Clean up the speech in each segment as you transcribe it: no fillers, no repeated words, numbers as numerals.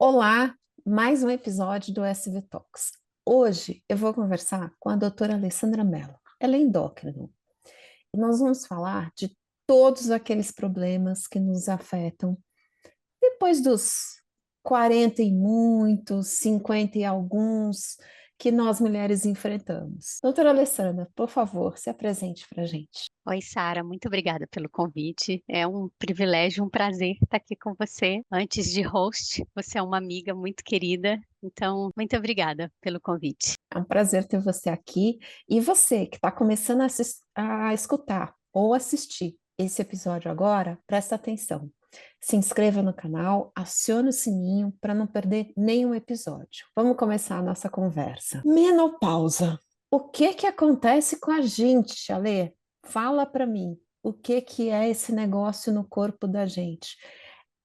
Olá, mais um episódio do SV Talks. Hoje eu vou conversar com a doutora Alessandra Mello. Ela é endócrino e nós vamos falar de todos aqueles problemas que nos afetam depois dos 40 e muitos, 50 e alguns que nós mulheres enfrentamos. Doutora Alessandra, por favor, se apresente para a gente. Oi, Sara, muito obrigada pelo convite. É um privilégio, um prazer estar aqui com você. Antes de host, você é uma amiga muito querida, então muito obrigada pelo convite. É um prazer ter você aqui. E você que está começando a escutar ou assistir esse episódio agora, presta atenção. Se inscreva no canal, acione o sininho para não perder nenhum episódio. Vamos começar a nossa conversa. Menopausa. O que que acontece com a gente, Ale? Fala para mim. O que que é esse negócio no corpo da gente?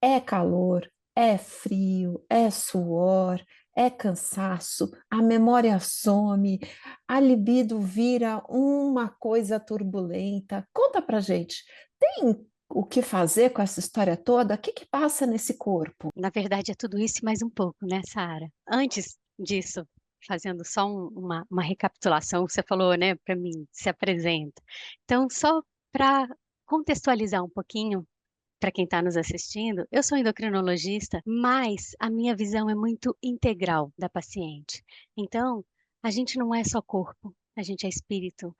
É calor, é frio, é suor, é cansaço, a memória some, a libido vira uma coisa turbulenta. Conta pra gente, tem o que fazer com essa história toda? O que que passa nesse corpo? Na verdade, é tudo isso e mais um pouco, né, Sara? Antes disso, fazendo só uma recapitulação, você falou, né, para mim, se apresenta. Então, só para contextualizar um pouquinho, para quem está nos assistindo, eu sou endocrinologista, mas a minha visão é muito integral da paciente. Então, a gente não é só corpo, a gente é espírito.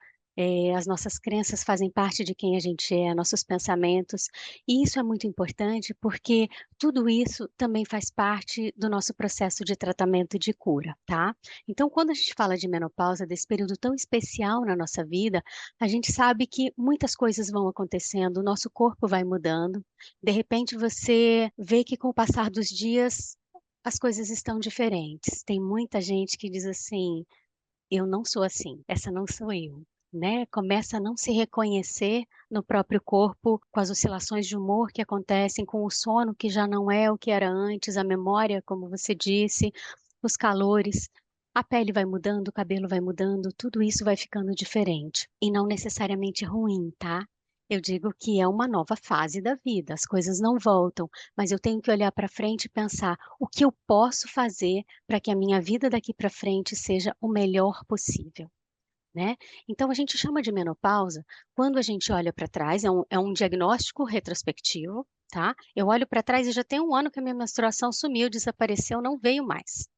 As nossas crenças fazem parte de quem a gente é, nossos pensamentos, e isso é muito importante porque tudo isso também faz parte do nosso processo de tratamento e de cura, tá? Então, quando a gente fala de menopausa, desse período tão especial na nossa vida, a gente sabe que muitas coisas vão acontecendo, o nosso corpo vai mudando, de repente você vê que com o passar dos dias as coisas estão diferentes. Tem muita gente que diz assim: eu não sou assim, essa não sou eu. Né? Começa a não se reconhecer no próprio corpo, com as oscilações de humor que acontecem, com o sono que já não é o que era antes, a memória, como você disse, os calores. A pele vai mudando, o cabelo vai mudando, tudo isso vai ficando diferente. E não necessariamente ruim, tá? Eu digo que é uma nova fase da vida, as coisas não voltam, mas eu tenho que olhar para frente e pensar o que eu posso fazer para que a minha vida daqui para frente seja o melhor possível, né? Então a gente chama de menopausa quando a gente olha para trás, é um diagnóstico retrospectivo, tá? Eu olho para trás e já tem um ano que a minha menstruação sumiu, desapareceu, não veio mais.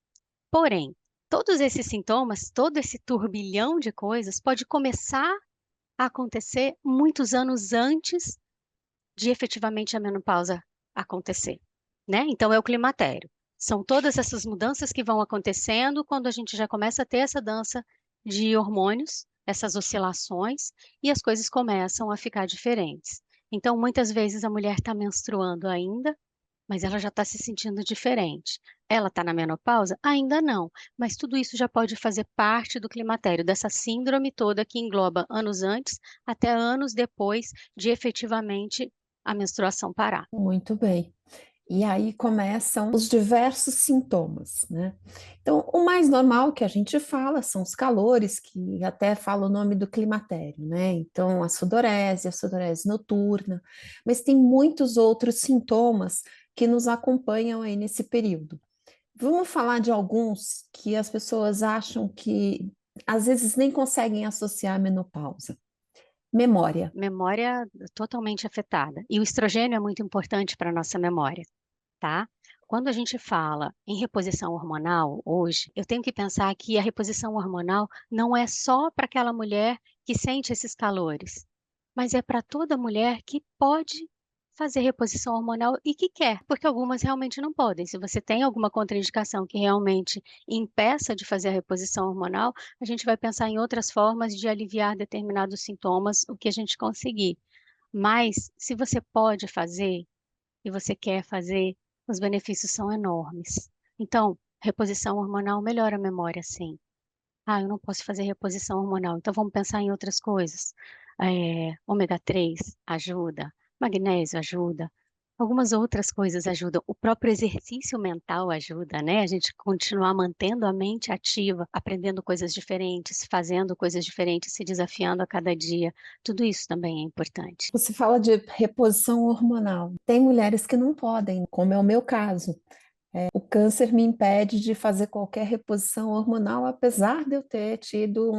Porém, todos esses sintomas, todo esse turbilhão de coisas pode começar a acontecer muitos anos antes de efetivamente a menopausa acontecer, né? Então é o climatério. São todas essas mudanças que vão acontecendo quando a gente já começa a ter essa dança de hormônios, essas oscilações, e as coisas começam a ficar diferentes. Então, muitas vezes a mulher está menstruando ainda, mas ela já está se sentindo diferente. Ela está na menopausa? Ainda não, mas tudo isso já pode fazer parte do climatério, dessa síndrome toda que engloba anos antes até anos depois de efetivamente a menstruação parar. Muito bem. E aí começam os diversos sintomas, né? Então, o mais normal que a gente fala são os calores, que até fala o nome do climatério, né? Então, a sudorese noturna, mas tem muitos outros sintomas que nos acompanham aí nesse período. Vamos falar de alguns que as pessoas acham que às vezes nem conseguem associar a menopausa. Memória. Memória totalmente afetada. E o estrogênio é muito importante para a nossa memória, tá? Quando a gente fala em reposição hormonal hoje, eu tenho que pensar que a reposição hormonal não é só para aquela mulher que sente esses calores, mas é para toda mulher que pode fazer reposição hormonal e que quer, porque algumas realmente não podem. Se você tem alguma contraindicação que realmente impeça de fazer a reposição hormonal, a gente vai pensar em outras formas de aliviar determinados sintomas, o que a gente conseguir. Mas se você pode fazer e você quer fazer, os benefícios são enormes. Então, reposição hormonal melhora a memória, sim. Ah, eu não posso fazer reposição hormonal, então vamos pensar em outras coisas. Ômega 3 ajuda, magnésio ajuda, algumas outras coisas ajudam. O próprio exercício mental ajuda, né? A gente continuar mantendo a mente ativa, aprendendo coisas diferentes, fazendo coisas diferentes, se desafiando a cada dia. Tudo isso também é importante. Você fala de reposição hormonal. Tem mulheres que não podem, como é o meu caso. O câncer me impede de fazer qualquer reposição hormonal, apesar de eu ter tido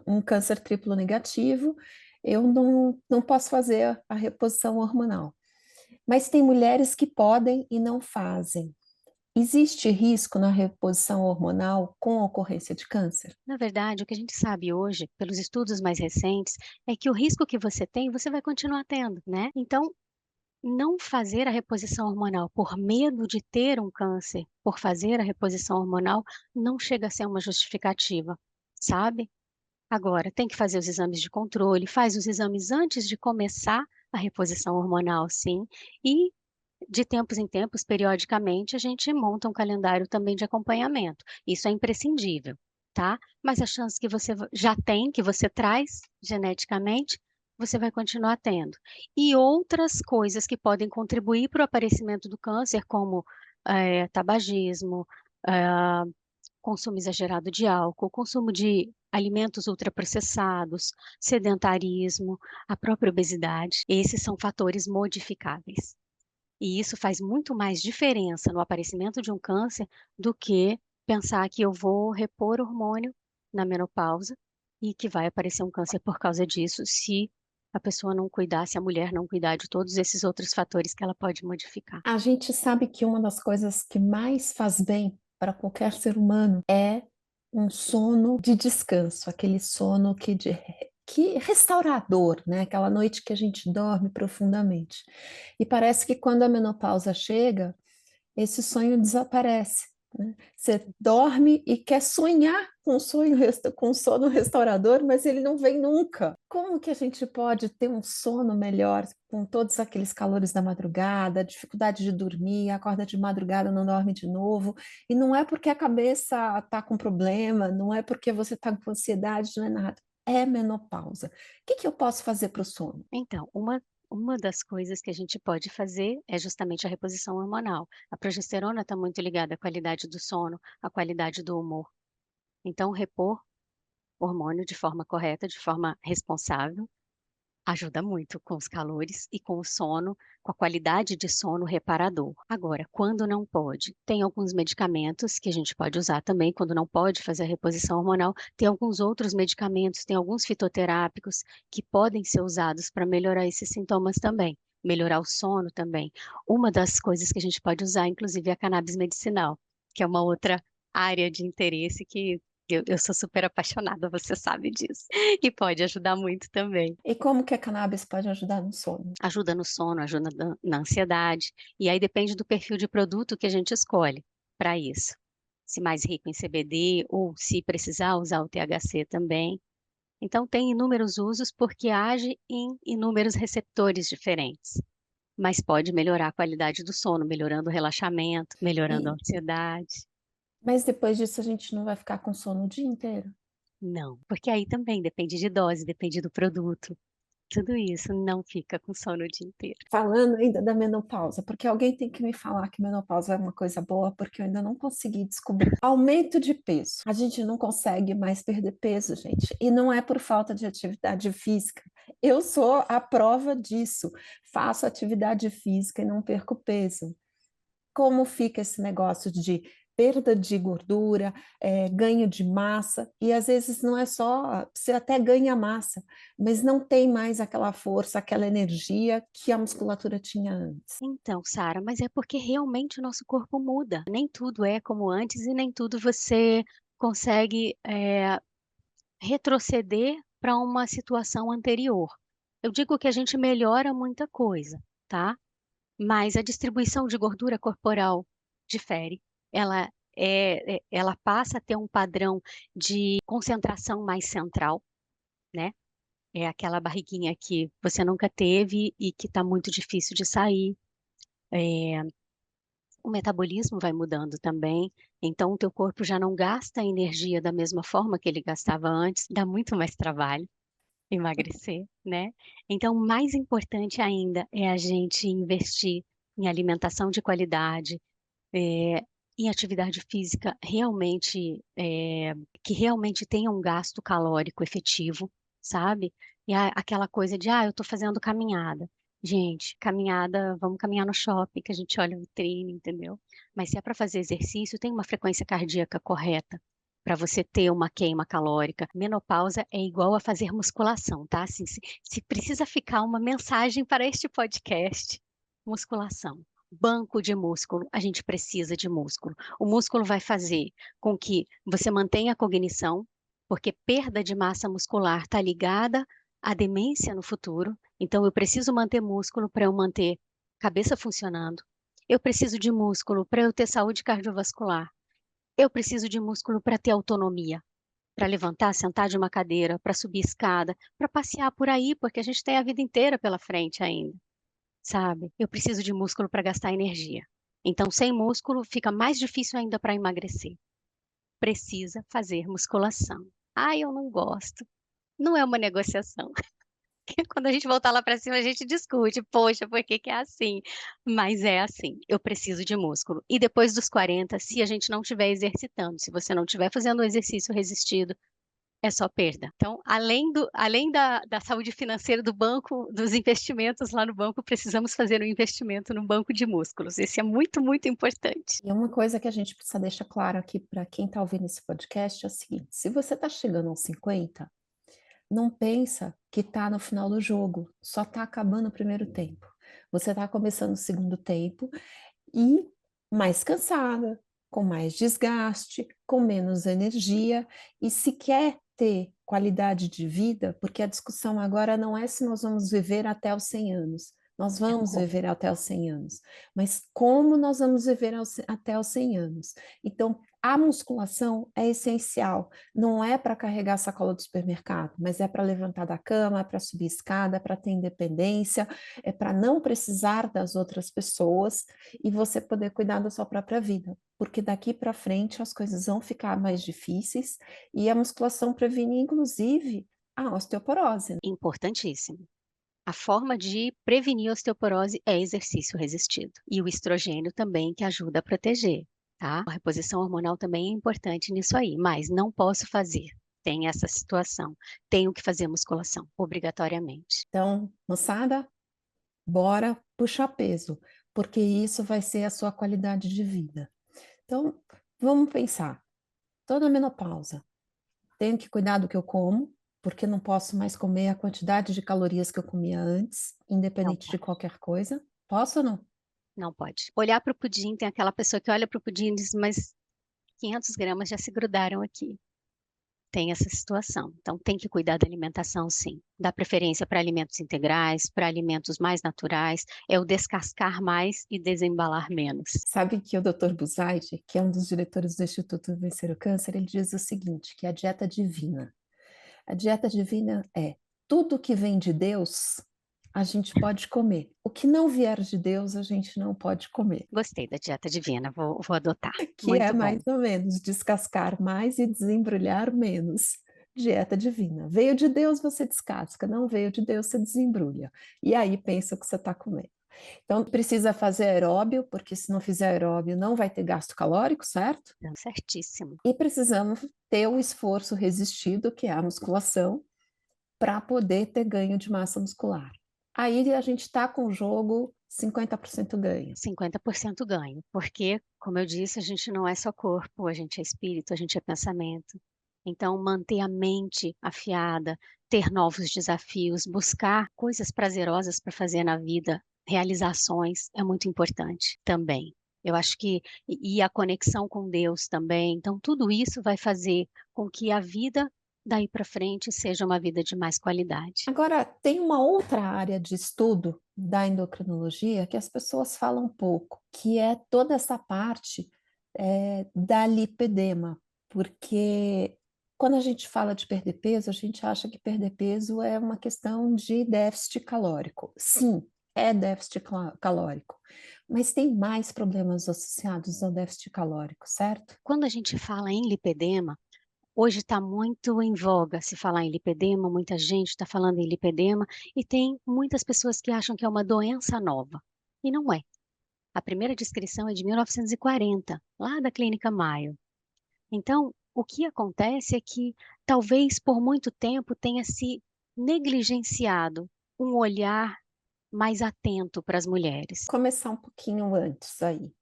um câncer triplo negativo, eu não posso fazer a reposição hormonal. Mas tem mulheres que podem e não fazem. Existe risco na reposição hormonal com a ocorrência de câncer? Na verdade, o que a gente sabe hoje, pelos estudos mais recentes, é que o risco que você tem, você vai continuar tendo, né? Então, não fazer a reposição hormonal por medo de ter um câncer, por fazer a reposição hormonal, não chega a ser uma justificativa, sabe? Agora, tem que fazer os exames de controle, faz os exames antes de começar a reposição hormonal, sim, e de tempos em tempos, periodicamente, a gente monta um calendário também de acompanhamento. Isso é imprescindível, tá? Mas a chance que você já tem, que você traz geneticamente, você vai continuar tendo. E outras coisas que podem contribuir para o aparecimento do câncer, como tabagismo, eh, consumo exagerado de álcool, consumo de alimentos ultraprocessados, sedentarismo, a própria obesidade, esses são fatores modificáveis. E isso faz muito mais diferença no aparecimento de um câncer do que pensar que eu vou repor hormônio na menopausa e que vai aparecer um câncer por causa disso, se a pessoa não cuidar, se a mulher não cuidar de todos esses outros fatores que ela pode modificar. A gente sabe que uma das coisas que mais faz bem para qualquer ser humano é um sono de descanso, aquele sono que restaurador, né? Aquela noite que a gente dorme profundamente. E parece que quando a menopausa chega, esse sonho desaparece, né? Você dorme e quer sonhar com um com um sono restaurador, mas ele não vem nunca. Como que a gente pode ter um sono melhor com todos aqueles calores da madrugada, dificuldade de dormir, acorda de madrugada, não dorme de novo, e não é porque a cabeça está com problema, não é porque você está com ansiedade, não é nada. É menopausa. O que que eu posso fazer para o sono? Então, uma das coisas que a gente pode fazer é justamente a reposição hormonal. A progesterona está muito ligada à qualidade do sono, à qualidade do humor. Então, repor hormônio de forma correta, de forma responsável, ajuda muito com os calores e com o sono, com a qualidade de sono reparador. Agora, quando não pode, tem alguns medicamentos que a gente pode usar também, quando não pode fazer a reposição hormonal, tem alguns outros medicamentos, tem alguns fitoterápicos que podem ser usados para melhorar esses sintomas também, melhorar o sono também. Uma das coisas que a gente pode usar, inclusive, é a cannabis medicinal, que é uma outra área de interesse que eu sou super apaixonada, você sabe disso. E pode ajudar muito também. E como que a cannabis pode ajudar no sono? Ajuda no sono, ajuda na ansiedade. E aí depende do perfil de produto que a gente escolhe para isso. Se mais rico em CBD ou se precisar usar o THC também. Então tem inúmeros usos porque age em inúmeros receptores diferentes. Mas pode melhorar a qualidade do sono, melhorando o relaxamento, melhorando a E, ansiedade. mas depois disso a gente não vai ficar com sono o dia inteiro. Não, porque aí também depende de dose, depende do produto. Tudo isso não fica com sono o dia inteiro. Falando ainda da menopausa, porque alguém tem que me falar que menopausa é uma coisa boa, porque eu ainda não consegui descobrir. Aumento de peso. A gente não consegue mais perder peso, gente, e não é por falta de atividade física. Eu sou a prova disso. Faço atividade física e não perco peso. Como fica esse negócio de perda de gordura, ganho de massa, e às vezes não é só, você até ganha massa, mas não tem mais aquela força, aquela energia que a musculatura tinha antes. Então, Sara, mas é porque realmente o nosso corpo muda. Nem tudo é como antes e nem tudo você consegue retroceder para uma situação anterior. Eu digo que a gente melhora muita coisa, tá? Mas a distribuição de gordura corporal difere. Ela ela passa a ter um padrão de concentração mais central, né? É aquela barriguinha que você nunca teve e que está muito difícil de sair. É, o metabolismo vai mudando também, então o teu corpo já não gasta energia da mesma forma que ele gastava antes, dá muito mais trabalho emagrecer, né? Então, mais importante ainda é a gente investir em alimentação de qualidade, em atividade física realmente, que realmente tenha um gasto calórico efetivo, sabe? E aquela coisa de, eu estou fazendo caminhada. Gente, caminhada, vamos caminhar no shopping, que a gente olha a vitrine, entendeu? Mas se é para fazer exercício, tem uma frequência cardíaca correta para você ter uma queima calórica. Menopausa é igual a fazer musculação, tá? Assim, se precisa ficar uma mensagem para este podcast, musculação. Banco de músculo, a gente precisa de músculo. O músculo vai fazer com que você mantenha a cognição, porque perda de massa muscular está ligada à demência no futuro. Então, eu preciso manter músculo para eu manter cabeça funcionando. Eu preciso de músculo para eu ter saúde cardiovascular. Eu preciso de músculo para ter autonomia, para levantar, sentar de uma cadeira, para subir escada, para passear por aí, porque a gente tem a vida inteira pela frente ainda, sabe? Eu preciso de músculo para gastar energia. Então, sem músculo, fica mais difícil ainda para emagrecer. Precisa fazer musculação. Ah, eu não gosto. Não é uma negociação. Quando a gente voltar lá para cima, a gente discute, poxa, por que que é assim? Mas é assim, eu preciso de músculo. E depois dos 40, se a gente não estiver exercitando, se você não estiver fazendo o exercício resistido, é só perda. Então, além da saúde financeira do banco, dos investimentos lá no banco, precisamos fazer um investimento no banco de músculos. Esse é muito, muito importante. E uma coisa que a gente precisa deixar claro aqui para quem está ouvindo esse podcast é o seguinte: se você está chegando aos 50, não pensa que está no final do jogo, só está acabando o primeiro tempo. Você está começando o segundo tempo e mais cansada, com mais desgaste, com menos energia, e se quer ter qualidade de vida, porque a discussão agora não é se nós vamos viver até os 100 anos, nós É vamos como? viver até os 100 anos, mas como nós vamos viver até os 100 anos? Então, a musculação é essencial, não é para carregar a sacola do supermercado, mas é para levantar da cama, é para subir escada, é para ter independência, é para não precisar das outras pessoas e você poder cuidar da sua própria vida, porque daqui para frente as coisas vão ficar mais difíceis e a musculação previne, inclusive, a osteoporose. Importantíssimo. A forma de prevenir a osteoporose é exercício resistido. E o estrogênio também, que ajuda a proteger, tá? A reposição hormonal também é importante nisso aí, mas não posso fazer. Tem essa situação. Tenho que fazer musculação, obrigatoriamente. Então, moçada, bora puxar peso, porque isso vai ser a sua qualidade de vida. Então, vamos pensar. Estou na menopausa, tenho que cuidar do que eu como, porque não posso mais comer a quantidade de calorias que eu comia antes, Não independente de pode. qualquer coisa. Posso ou não? Não pode. Olhar para o pudim, tem aquela pessoa que olha para o pudim e diz, mas 500 gramas já se grudaram aqui. Tem essa situação. Então, tem que cuidar da alimentação, sim. Dar preferência para alimentos integrais, para alimentos mais naturais, é o descascar mais e desembalar menos. Sabe que o Dr. Busaide, que é um dos diretores do Instituto Vencer o Câncer, ele diz o seguinte, que é a dieta divina. A dieta divina é tudo que vem de Deus, a gente pode comer. O que não vier de Deus, a gente não pode comer. Gostei da dieta divina, vou adotar. Que é Muito mais bom. ou menos descascar mais e desembrulhar menos. Dieta divina. Veio de Deus, você descasca. Não veio de Deus, você desembrulha. E aí pensa o que você está comendo. Então, precisa fazer aeróbio, porque se não fizer aeróbio, não vai ter gasto calórico, certo? Então, certíssimo. E precisamos ter o esforço resistido, que é a musculação, para poder ter ganho de massa muscular. Aí a gente está com o jogo 50% ganho. 50% ganho, porque, como eu disse, a gente não é só corpo, a gente é espírito, a gente é pensamento. Então, manter a mente afiada, ter novos desafios, buscar coisas prazerosas para fazer na vida, realizações, é muito importante também. Eu acho que, e a conexão com Deus também. Então, tudo isso vai fazer com que a vida daí para frente seja uma vida de mais qualidade. Agora, tem uma outra área de estudo da endocrinologia que as pessoas falam pouco, que é toda essa parte da lipedema, porque quando a gente fala de perder peso, a gente acha que perder peso é uma questão de déficit calórico. Sim, é déficit calórico, mas tem mais problemas associados ao déficit calórico, certo? Quando a gente fala em lipedema, hoje está muito em voga se falar em lipedema, muita gente está falando em lipedema, e tem muitas pessoas que acham que é uma doença nova. E não é. A primeira descrição é de 1940, lá da Clínica Mayo. Então, o que acontece é que talvez por muito tempo tenha se negligenciado um olhar mais atento para as mulheres. Começar um pouquinho antes aí.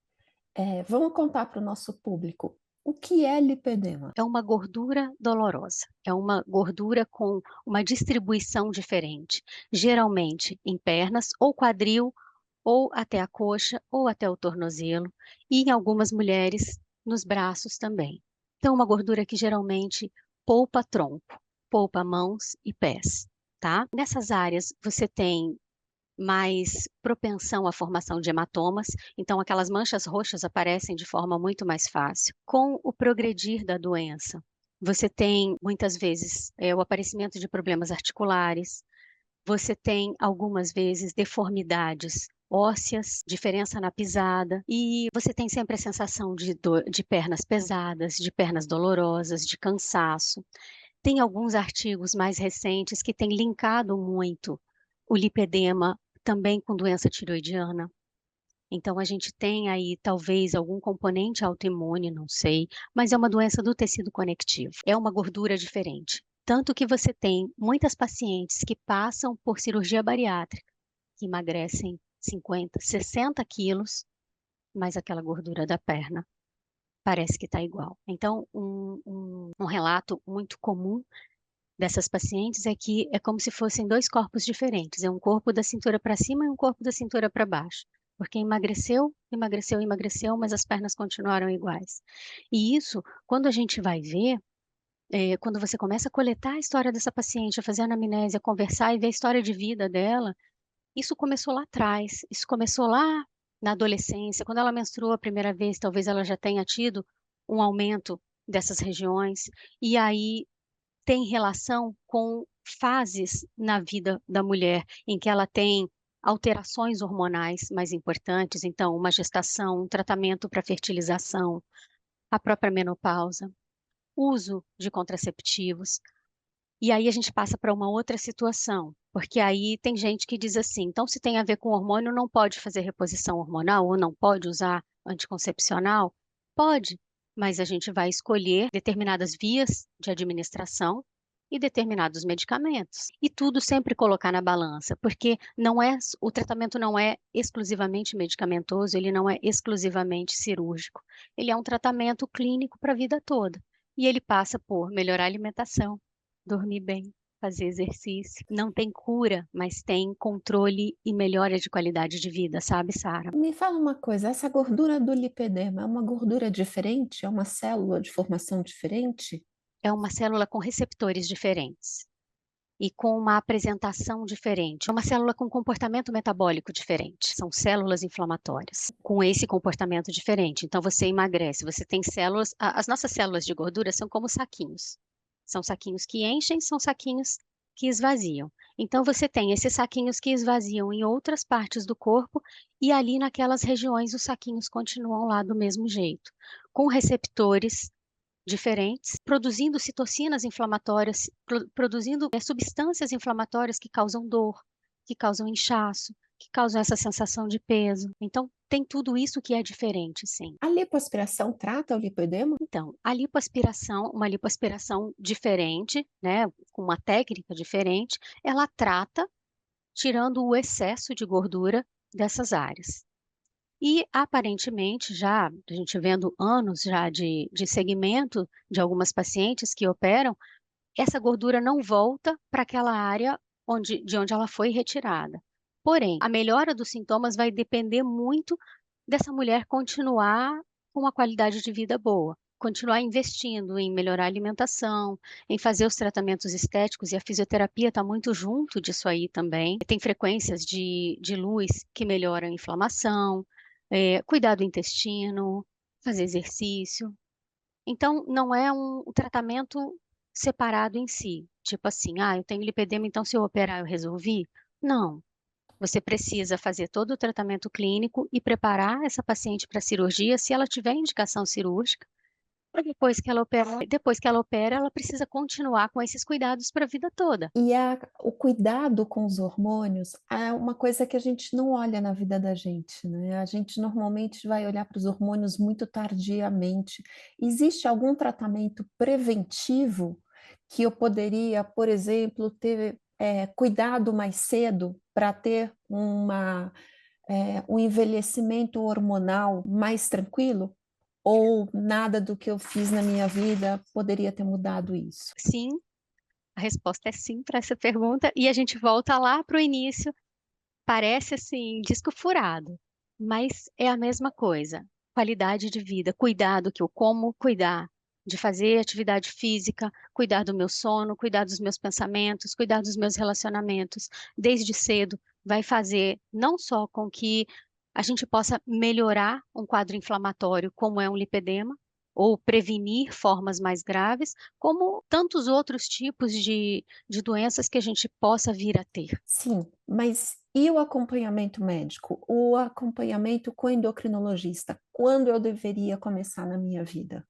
Vamos contar para o nosso público o que é lipedema. É uma gordura dolorosa, é uma gordura com uma distribuição diferente, geralmente em pernas ou quadril, ou até a coxa, ou até o tornozelo, e em algumas mulheres nos braços também. Então, uma gordura que geralmente poupa tronco, poupa mãos e pés, tá? Nessas áreas você tem mais propensão à formação de hematomas, então aquelas manchas roxas aparecem de forma muito mais fácil. Com o progredir da doença, você tem muitas vezes o aparecimento de problemas articulares, você tem algumas vezes deformidades ósseas, diferença na pisada, e você tem sempre a sensação de dor, de pernas pesadas, de pernas dolorosas, de cansaço. Tem alguns artigos mais recentes que têm linkado muito o lipedema também com doença tiroidiana. Então a gente tem aí talvez algum componente autoimune, não sei, mas é uma doença do tecido conectivo. É uma gordura diferente. Tanto que você tem muitas pacientes que passam por cirurgia bariátrica, que emagrecem 50, 60 quilos, mas aquela gordura da perna parece que está igual. Então, um relato muito comum dessas pacientes é que é como se fossem 2 corpos diferentes, é um corpo da cintura para cima e um corpo da cintura para baixo, porque emagreceu, emagreceu, emagreceu, mas as pernas continuaram iguais. E isso, quando a gente vai ver, quando você começa a coletar a história dessa paciente, a fazer anamnese, a conversar e ver a história de vida dela, isso começou lá atrás, isso começou lá na adolescência, quando ela menstruou a primeira vez, talvez ela já tenha tido um aumento dessas regiões, e aí tem relação com fases na vida da mulher, em que ela tem alterações hormonais mais importantes, então uma gestação, um tratamento para fertilização, a própria menopausa, uso de contraceptivos. E aí a gente passa para uma outra situação, porque aí tem gente que diz assim: então, se tem a ver com hormônio, não pode fazer reposição hormonal ou não pode usar anticoncepcional? Pode, mas a gente vai escolher determinadas vias de administração e determinados medicamentos. E tudo sempre colocar na balança, porque não é, o tratamento não é exclusivamente medicamentoso, ele não é exclusivamente cirúrgico. Ele é um tratamento clínico para a vida toda. E ele passa por melhorar a alimentação, dormir bem, fazer exercício. Não tem cura, mas tem controle e melhora de qualidade de vida, sabe, Sara? Me fala uma coisa, essa gordura do lipedema é uma gordura diferente? É uma célula de formação diferente? É uma célula com receptores diferentes e com uma apresentação diferente. É uma célula com comportamento metabólico diferente. São células inflamatórias com esse comportamento diferente. Então você emagrece, você tem células. As nossas células de gordura são como saquinhos. São saquinhos que enchem, são saquinhos que esvaziam. Então você tem esses saquinhos que esvaziam em outras partes do corpo e ali naquelas regiões os saquinhos continuam lá do mesmo jeito, com receptores diferentes, produzindo citocinas inflamatórias, produzindo substâncias inflamatórias que causam dor, que causam inchaço, que causam essa sensação de peso. Então, tem tudo isso que é diferente, sim. A lipoaspiração trata o lipedema? Então, a lipoaspiração, uma lipoaspiração diferente, né, com uma técnica diferente, ela trata tirando o excesso de gordura dessas áreas. E aparentemente já, a gente vendo anos já de segmento de algumas pacientes que operam, essa gordura não volta para aquela área de onde ela foi retirada. Porém, a melhora dos sintomas vai depender muito dessa mulher continuar com uma qualidade de vida boa, continuar investindo em melhorar a alimentação, em fazer os tratamentos estéticos, e a fisioterapia está muito junto disso aí também. Tem frequências de luz que melhoram a inflamação, cuidar do intestino, fazer exercício. Então, não é um tratamento separado em si. Tipo assim, eu tenho lipedema, então se eu operar eu resolvi? Não. Você precisa fazer todo o tratamento clínico e preparar essa paciente para a cirurgia, se ela tiver indicação cirúrgica. E depois que ela opera, ela precisa continuar com esses cuidados para a vida toda. E o cuidado com os hormônios é uma coisa que a gente não olha na vida da gente, né? A gente normalmente vai olhar para os hormônios muito tardiamente. Existe algum tratamento preventivo que eu poderia, por exemplo, ter cuidado mais cedo para ter um envelhecimento hormonal mais tranquilo? Ou nada do que eu fiz na minha vida poderia ter mudado isso? Sim, a resposta é sim para essa pergunta, e a gente volta lá para o início. Parece assim, disco furado, mas é a mesma coisa. Qualidade de vida, cuidar do que eu como, cuidar de fazer atividade física, cuidar do meu sono, cuidar dos meus pensamentos, cuidar dos meus relacionamentos, desde cedo, vai fazer não só com que a gente possa melhorar um quadro inflamatório, como é um lipedema, ou prevenir formas mais graves, como tantos outros tipos de doenças que a gente possa vir a ter. Sim, mas e o acompanhamento médico? O acompanhamento com o endocrinologista? Quando eu deveria começar na minha vida?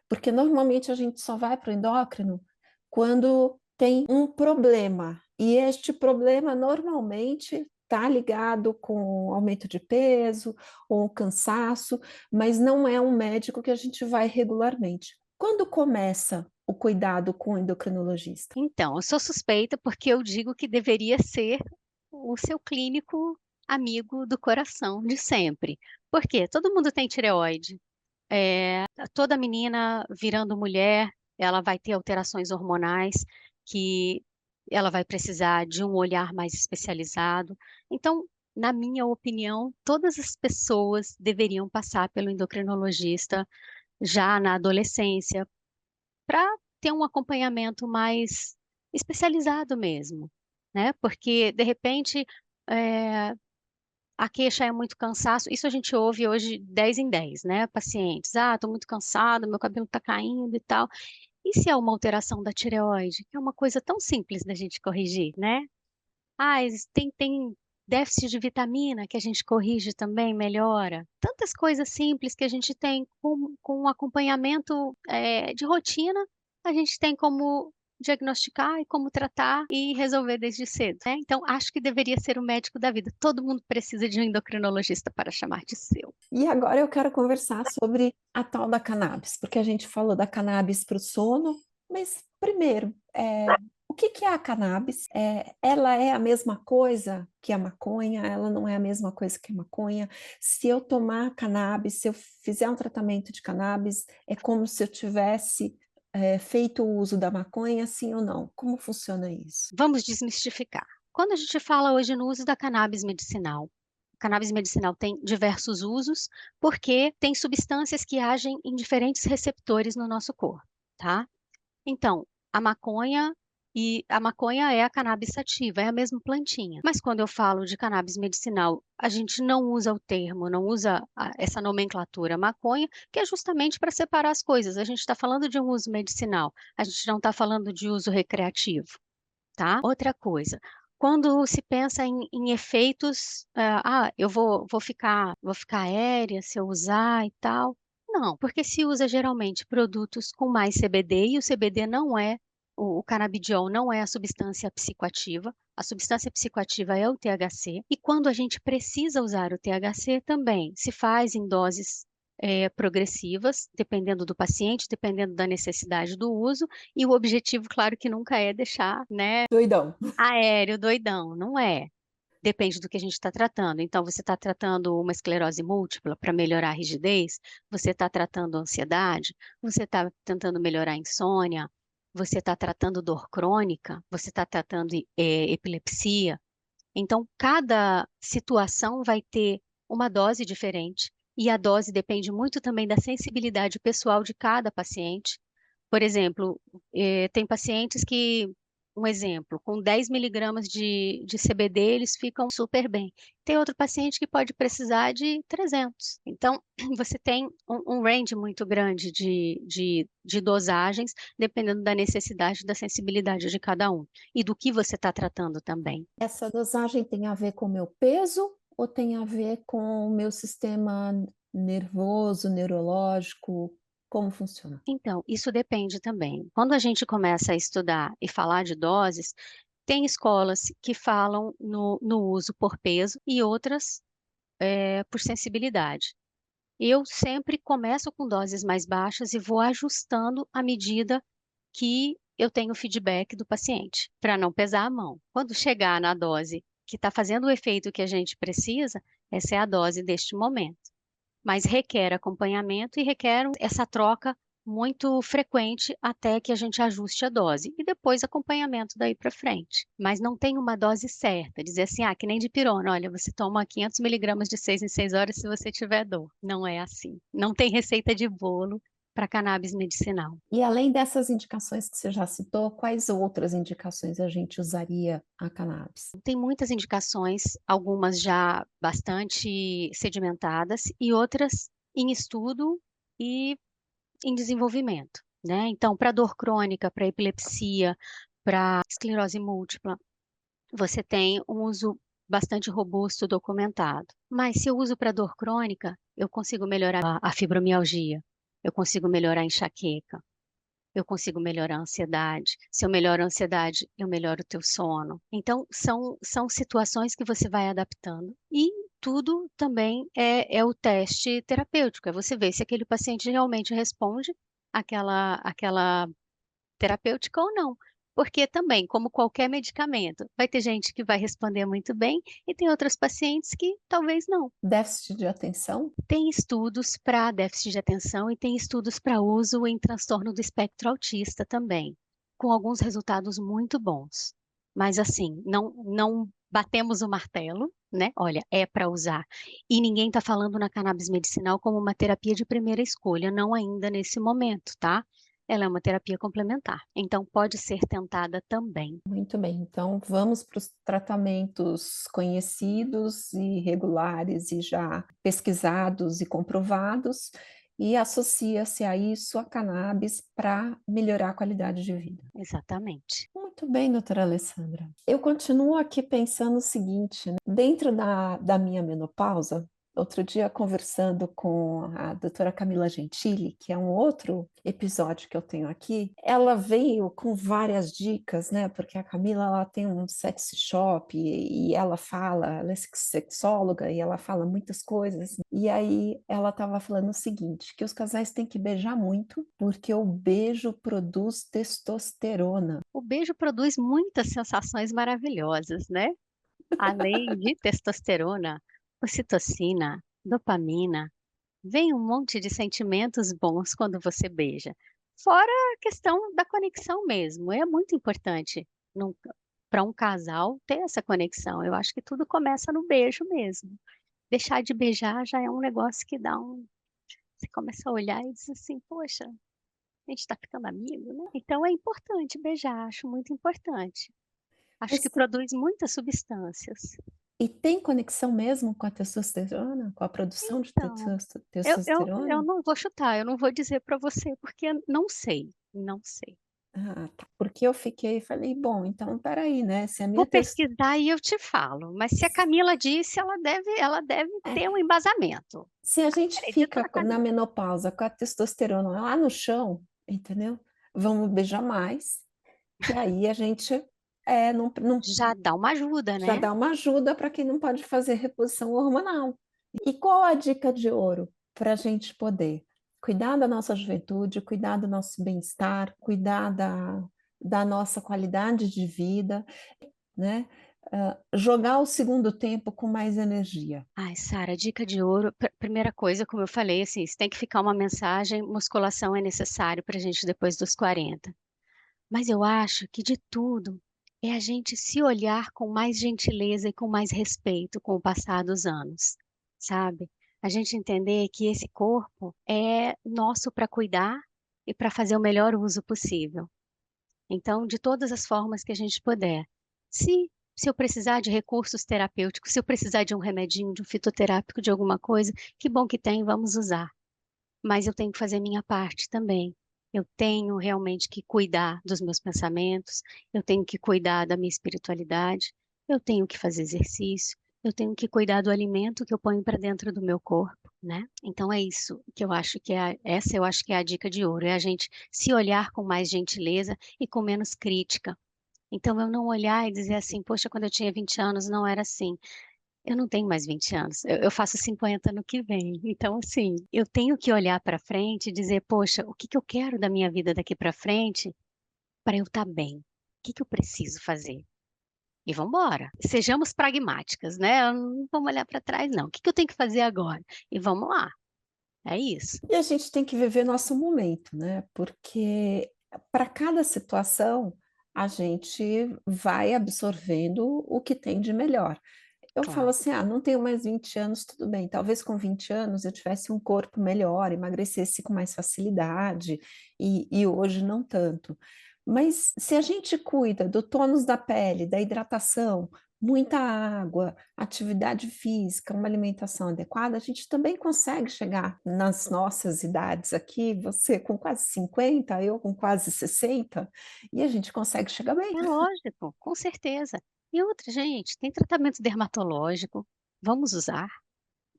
Porque normalmente a gente só vai para o endócrino quando tem um problema. E este problema normalmente está ligado com aumento de peso ou cansaço, mas não é um médico que a gente vai regularmente. Quando começa o cuidado com o endocrinologista? Então, eu sou suspeita porque eu digo que deveria ser o seu clínico amigo do coração de sempre. Por quê? Todo mundo tem tireoide. Toda menina virando mulher, ela vai ter alterações hormonais que ela vai precisar de um olhar mais especializado. Então, na minha opinião, todas as pessoas deveriam passar pelo endocrinologista já na adolescência, para ter um acompanhamento mais especializado mesmo, né? Porque, de repente, é, a queixa é muito cansaço. Isso a gente ouve hoje 10 em 10, né? Pacientes, estou muito cansado, meu cabelo está caindo e tal. E se é uma alteração da tireoide, que é uma coisa tão simples da gente corrigir, né? Tem déficit de vitamina que a gente corrige também, melhora. Tantas coisas simples que a gente tem com um acompanhamento de rotina, a gente tem como diagnosticar e como tratar e resolver desde cedo, né? Então, acho que deveria ser o médico da vida. Todo mundo precisa de um endocrinologista para chamar de seu. E agora eu quero conversar sobre a tal da cannabis, porque a gente falou da cannabis para o sono, mas primeiro, o que que é a cannabis? Ela é a mesma coisa que a maconha? Ela não é a mesma coisa que a maconha? Se eu tomar cannabis, se eu fizer um tratamento de cannabis, é como se eu tivesse feito o uso da maconha, sim ou não? Como funciona isso? Vamos desmistificar. Quando a gente fala hoje no uso da cannabis medicinal, a cannabis medicinal tem diversos usos, porque tem substâncias que agem em diferentes receptores no nosso corpo, tá? Então, a maconha a maconha é a cannabis sativa, é a mesma plantinha. Mas quando eu falo de cannabis medicinal, a gente não usa o termo, não usa essa nomenclatura maconha, que é justamente para separar as coisas. A gente está falando de um uso medicinal, a gente não está falando de uso recreativo, tá? Outra coisa, quando se pensa em efeitos, vou ficar aérea se eu usar e tal. Não, porque se usa geralmente produtos com mais CBD e o CBD não é, o canabidiol não é a substância psicoativa. A substância psicoativa é o THC. E quando a gente precisa usar o THC também, se faz em doses progressivas, dependendo do paciente, dependendo da necessidade do uso, e o objetivo, claro, que nunca é deixar, né, Doidão. aéreo, doidão, não é. Depende do que a gente está tratando. Então, você está tratando uma esclerose múltipla para melhorar a rigidez, você está tratando ansiedade, você está tentando melhorar a insônia, você está tratando dor crônica, você está tratando epilepsia. Então, cada situação vai ter uma dose diferente, e a dose depende muito também da sensibilidade pessoal de cada paciente. Por exemplo, tem pacientes que, um exemplo, com 10 miligramas de CBD, eles ficam super bem. Tem outro paciente que pode precisar de 300. Então, você tem um range muito grande de dosagens, dependendo da necessidade e da sensibilidade de cada um. E do que você está tratando também. Essa dosagem tem a ver com o meu peso ou tem a ver com o meu sistema nervoso, neurológico? Como funciona? Então, isso depende também. Quando a gente começa a estudar e falar de doses, tem escolas que falam no uso por peso e outras por sensibilidade. Eu sempre começo com doses mais baixas e vou ajustando à medida que eu tenho o feedback do paciente, para não pesar a mão. Quando chegar na dose que está fazendo o efeito que a gente precisa, essa é a dose deste momento. Mas requer acompanhamento e requer essa troca muito frequente até que a gente ajuste a dose. E depois acompanhamento daí para frente. Mas não tem uma dose certa. Dizer assim, que nem de pirona, olha, você toma 500 miligramas de 6 em 6 horas se você tiver dor. Não é assim. Não tem receita de bolo para cannabis medicinal. E além dessas indicações que você já citou, quais outras indicações a gente usaria a cannabis? Tem muitas indicações, algumas já bastante sedimentadas e outras em estudo e em desenvolvimento, né? Então, para dor crônica, para epilepsia, para esclerose múltipla, você tem um uso bastante robusto documentado. Mas se eu uso para dor crônica, eu consigo melhorar a fibromialgia, eu consigo melhorar a enxaqueca, eu consigo melhorar a ansiedade. Se eu melhoro a ansiedade, eu melhoro o teu sono. Então, são situações que você vai adaptando. E tudo também é o teste terapêutico. É você ver se aquele paciente realmente responde àquela terapêutica ou não. Porque também, como qualquer medicamento, vai ter gente que vai responder muito bem e tem outros pacientes que talvez não. Déficit de atenção? Tem estudos para déficit de atenção e tem estudos para uso em transtorno do espectro autista também, com alguns resultados muito bons. Mas assim, não batemos o martelo, né? Olha, é para usar. E ninguém está falando na cannabis medicinal como uma terapia de primeira escolha, não ainda nesse momento, tá? Ela é uma terapia complementar, então pode ser tentada também. Muito bem, então vamos para os tratamentos conhecidos e regulares e já pesquisados e comprovados, e associa-se a isso a cannabis para melhorar a qualidade de vida. Exatamente. Muito bem, doutora Alessandra. Eu continuo aqui pensando o seguinte, né? Dentro da minha menopausa, outro dia conversando com a doutora Camila Gentili, que é um outro episódio que eu tenho aqui, ela veio com várias dicas, né? Porque a Camila ela tem um sex shop e ela fala, ela é sexóloga e ela fala muitas coisas. E aí ela estava falando o seguinte, que os casais têm que beijar muito, porque o beijo produz testosterona. O beijo produz muitas sensações maravilhosas, né? Além de testosterona, ocitocina, dopamina, vem um monte de sentimentos bons quando você beija. Fora a questão da conexão mesmo, é muito importante para um casal ter essa conexão. Eu acho que tudo começa no beijo mesmo. Deixar de beijar já é um negócio que dá um. Você começa a olhar e diz assim: poxa, a gente está ficando amigo, né? Então é importante beijar, acho muito importante. Acho que Mas produz muitas substâncias. e tem conexão mesmo com a testosterona, com a produção de Então, eu testosterona? não vou chutar, eu não vou dizer para você, porque não sei, não sei. Ah, tá. Porque eu fiquei e falei, bom, então espera aí, né? Se a Vou minha pesquisar e eu te falo, mas se a Camila disse, ela deve ter um embasamento. se a gente Acredito fica na na Camila. menopausa com a testosterona lá no chão, entendeu? Vamos beijar mais, que aí a gente não Já dá uma ajuda, já né? dá uma ajuda para quem não pode fazer reposição hormonal. E qual a dica de ouro para a gente poder cuidar da nossa juventude, cuidar do nosso bem-estar, cuidar da nossa qualidade de vida, né? Jogar o segundo tempo com mais energia. Ai, Sara, dica de ouro. Primeira coisa, como eu falei, assim, se tem que ficar uma mensagem, musculação é necessário para a gente depois dos 40. Mas eu acho que de tudo é a gente se olhar com mais gentileza e com mais respeito com o passar dos anos, sabe? A gente entender que esse corpo é nosso para cuidar e para fazer o melhor uso possível. Então, de todas as formas que a gente puder. Se eu precisar de recursos terapêuticos, se eu precisar de um remedinho, de um fitoterápico, de alguma coisa, que bom que tem, vamos usar. Mas eu tenho que fazer minha parte também. Eu tenho realmente que cuidar dos meus pensamentos, eu tenho que cuidar da minha espiritualidade, eu tenho que fazer exercício, eu tenho que cuidar do alimento que eu ponho para dentro do meu corpo, né? Então é isso que eu acho que essa eu acho que é a dica de ouro, é a gente se olhar com mais gentileza e com menos crítica. Então eu não olhar e dizer assim, poxa, quando eu tinha 20 anos não era assim. Eu não tenho mais 20 anos, eu faço 50 no que vem. Então, assim, eu tenho que olhar para frente e dizer, poxa, o que que eu quero da minha vida daqui para frente para eu estar bem? O que que eu preciso fazer? E vamos embora. Sejamos pragmáticas, né? Não vamos olhar para trás, não. O que que eu tenho que fazer agora? E vamos lá. É isso. E a gente tem que viver nosso momento, né? Porque para cada situação a gente vai absorvendo o que tem de melhor. Eu falo Claro. assim: ah, não tenho mais 20 anos, tudo bem. Talvez com 20 anos eu tivesse um corpo melhor, emagrecesse com mais facilidade, e hoje não tanto. Mas se a gente cuida do tônus da pele, da hidratação, muita água, atividade física, uma alimentação adequada, a gente também consegue chegar nas nossas idades aqui, você com quase 50, eu com quase 60, e a gente consegue chegar bem. É lógico, com certeza. E outra, gente, tem tratamento dermatológico, vamos usar.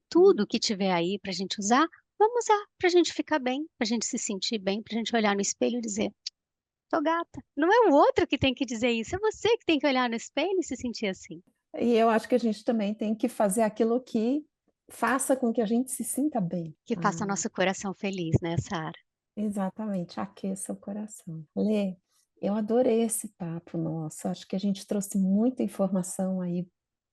Tudo que tiver aí para a gente usar, vamos usar para a gente ficar bem, para a gente se sentir bem, para a gente olhar no espelho e dizer, tô gata. Não é o outro que tem que dizer isso, é você que tem que olhar no espelho e se sentir assim. E eu acho que a gente também tem que fazer aquilo que faça com que a gente se sinta bem. Que faça Ah, nosso coração feliz, né, Sara? exatamente, aqueça o coração. Lê, eu adorei esse papo nosso, acho que a gente trouxe muita informação aí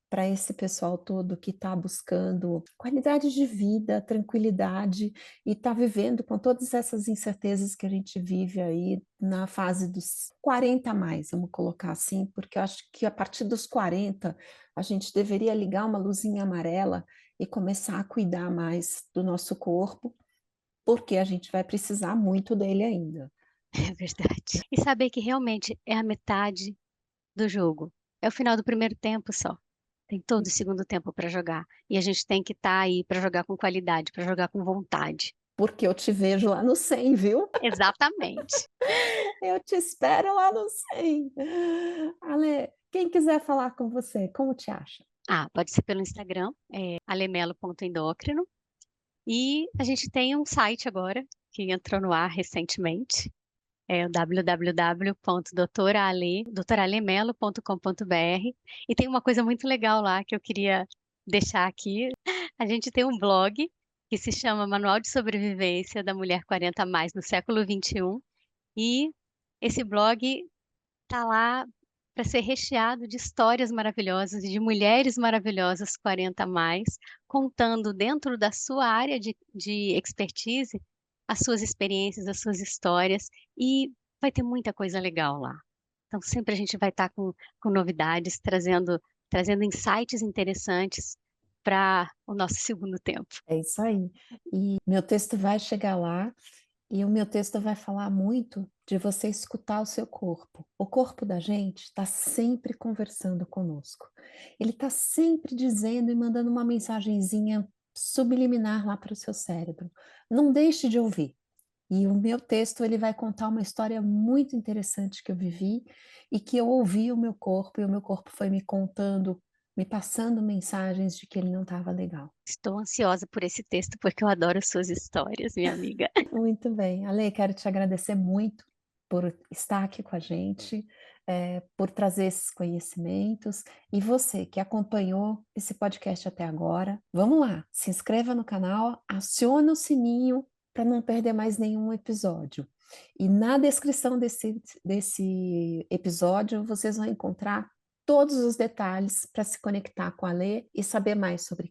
para esse pessoal todo que está buscando qualidade de vida, tranquilidade e está vivendo com todas essas incertezas que a gente vive aí na fase dos 40 a mais, vamos colocar assim, porque eu acho que a partir dos 40 a gente deveria ligar uma luzinha amarela e começar a cuidar mais do nosso corpo, porque a gente vai precisar muito dele ainda. É verdade. E saber que realmente é a metade do jogo. É o final do primeiro tempo só. Tem todo o segundo tempo para jogar. E a gente tem que estar aí para jogar com qualidade, para jogar com vontade. Porque eu te vejo lá no 100, viu? Exatamente. Eu te espero lá no 100. Ale, quem quiser falar com você, como te acha? Ah, pode ser pelo Instagram, alemelo.endócrino. E a gente tem um site agora, que entrou no ar recentemente, é o www.doutoralemelo.com.br. E tem uma coisa muito legal lá que eu queria deixar aqui. A gente tem um blog que se chama Manual de Sobrevivência da Mulher 40 a mais no século XXI. E esse blog tá lá para ser recheado de histórias maravilhosas e de mulheres maravilhosas 40 a mais, contando dentro da sua área de expertise as suas experiências, as suas histórias, e vai ter muita coisa legal lá. Então, sempre a gente vai estar com novidades, trazendo insights interessantes para o nosso segundo tempo. É isso aí. E meu texto vai chegar lá e o meu texto vai falar muito de você escutar o seu corpo. O corpo da gente está sempre conversando conosco. Ele está sempre dizendo e mandando uma mensagenzinha subliminar lá para o seu cérebro. Não deixe de ouvir. E o meu texto ele vai contar uma história muito interessante que eu vivi e que eu ouvi o meu corpo e o meu corpo foi me contando, me passando mensagens de que ele não estava legal. Estou ansiosa por esse texto porque eu adoro suas histórias, minha amiga. Muito bem. Ale, quero te agradecer muito por estar aqui com a gente, por trazer esses conhecimentos. E você que acompanhou esse podcast até agora, vamos lá, se inscreva no canal, acione o sininho para não perder mais nenhum episódio. E na descrição desse episódio, vocês vão encontrar todos os detalhes para se conectar com a Lê e saber mais sobre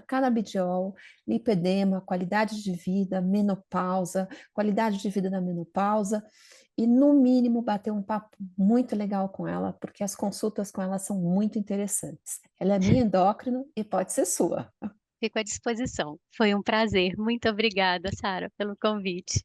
canabidiol, lipedema, qualidade de vida, menopausa, qualidade de vida da menopausa, e no mínimo bater um papo muito legal com ela, porque as consultas com ela são muito interessantes. Ela é minha endócrino e pode ser sua. Fico à disposição. Foi um prazer. Muito obrigada, Sara, pelo convite.